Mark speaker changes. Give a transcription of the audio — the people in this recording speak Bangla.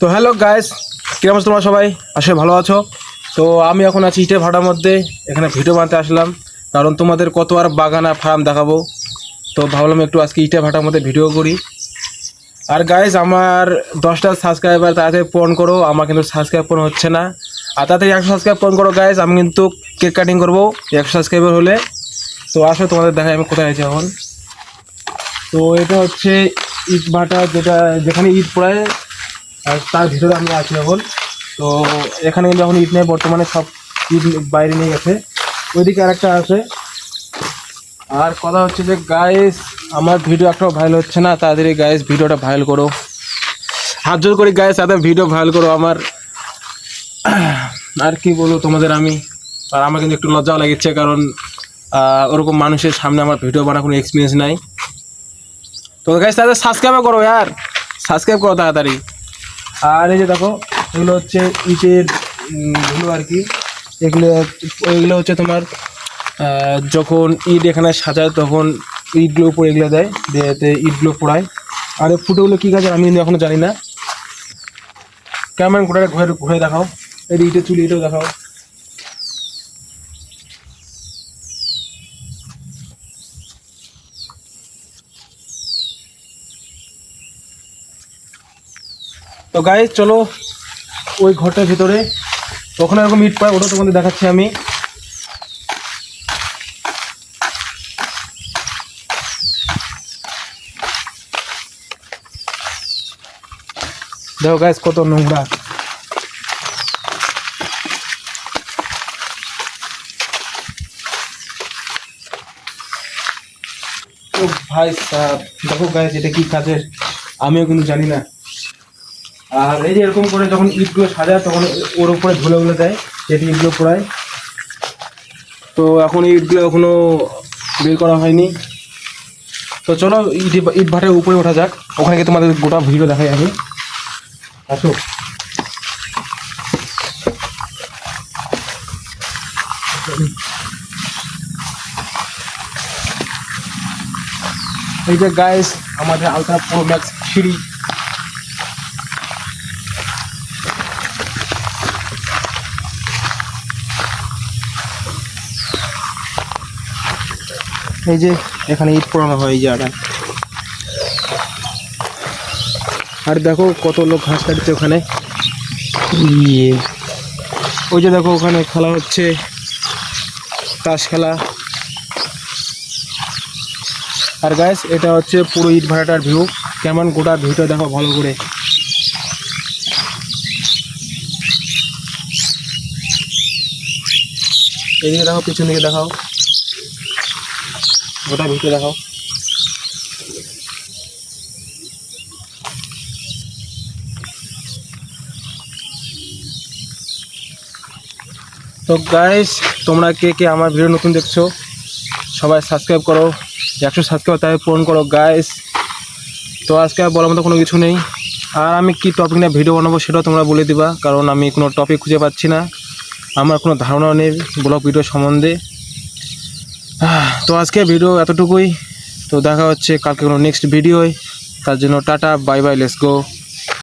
Speaker 1: তো হ্যালো গাইস, কিরকম আছো তোমরা সবাই? আসলে ভালো আছো? তো আমি এখন আছি ইটে ভাটার মধ্যে। এখানে ভিডিও বানাতে আসলাম, কারণ তোমাদের কত আর বাগান আর ফার্ম দেখাবো। তো ভাবলাম একটু আজকে ইটে ভাটার মধ্যে ভিডিও করি। আর গাইস, আমার 10টা সাবস্ক্রাইবার তাড়াতাড়ি পূরণ করো। আমার কিন্তু সাবস্ক্রাইব পূরণ হচ্ছে না। আর তাড়াতাড়ি 100 সাবস্ক্রাইব পূরণ করো গাইস। আমি কিন্তু কেক কাটিং করবো 100 সাবস্ক্রাইবার হলে। তো আসো তোমাদের দেখাই আমি কোথায় আছি এখন। তো এটা হচ্ছে ইট ভাটা, যেখানে ইট পড়ায়, আর তার ভিতরে আমরা আছি এখন। তো এখানে কিন্তু এখন ইট নেই বর্তমানে, সব ইট বাইরে নিয়ে গেছে। ওইদিকে আরেকটা আছে। আর কথা হচ্ছে যে গাইস, আমার ভিডিও একটাও ভাইরাল হচ্ছে না। তাড়াতাড়ি গাইস ভিডিওটা ভাইরাল করো, হাত জোর করি গাইস, তাদের ভিডিও ভাইরাল করো আমার। আর কি বলবো তোমাদের আমি। আর আমার কিন্তু একটু লজ্জাও লাগছে, কারণ ওরকম মানুষের সামনে আমার ভিডিও বানার কোনো এক্সপিরিয়েন্স নাই। তো গাইস তাদের সাবস্ক্রাইব করো, ইয়ার সাবস্ক্রাইব করো তাড়াতাড়ি। আর এই যে দেখো, এগুলো হচ্ছে ইটের ধুলো আর কি। এগুলো হচ্ছে তোমার যখন ইট এখানে সাজায় তখন ইটগুলো উপরে এগুলো দেয়, এতে ইটগুলো পোড়ায়। আর এই ফুটোগুলো কী কাজে আমি কিন্তু এখনও জানি না। কেমন ঘুরে ঘুরে ঘুরে দেখাও, এই ইটের চুলি এটাও দেখাও। তো গাইস চলো ওই ঘরটার ভিতরে, তখন এরকম ইট পায়, ওটা তোমাদের দেখাচ্ছি আমি। দেখো গাইস কত নোংরা। ও ভাই সাহেব, দেখো গাইস এটা কি কাজের আমিও কিন্তু জানি না। আর এই যে এরকম করে যখন ইটগুলো সাজায় তখন ওর উপরে ধুলে দেয়, যেটি ইটগুলো পোড়ায়। তো এখন ইটগুলো এখনো বের করা হয়নি। তো চলো ইট ভাটার উপরে ওঠা যাক, ওখানে গিয়ে তোমাদের গোটা ভিডিও দেখাই আমি। আসো। এই যে গাইস আমাদের আলট্রা প্রো ম্যাক্স সিঁড়ি। এই যে এখানে ইট পোড়ানো হয়, এই যে আর দেখো কত লোক ঘাস কাটছে ওখানে। ওই যে দেখো ওখানে খেলা হচ্ছে, তাস খেলা। আর গাইস এটা হচ্ছে পুরো ইট ভাটাটার ভিউ। কেমন গোটা ভিউটা দেখো ভালো করে। এদিকে দেখো, পিছন দিকে দেখাও, গোটা ভিউটা দেখাও। তো গাইস তোমরা কে কে আমার ভিডিও নতুন দেখছো, সবাই সাবস্ক্রাইব করো, 100 সাবস্ক্রাইব তাই পূরণ করো গাইস। তো আজকে আর বলার মতো কোনো কিছু নেই। আর আমি কি টপিক নিয়ে ভিডিও বানাবো সেটাও তোমরা বলে দিবা, কারণ আমি কোনো টপিক খুঁজে পাচ্ছি না, আমার কোনো ধারণা নেই ব্লগ ভিডিও সম্বন্ধে। তো আজকে ভিডিও এতটুকুই। তো দেখা হচ্ছে কালকে কোনো নেক্সট ভিডিওয়। তার জন্য tata, bye bye, let's go.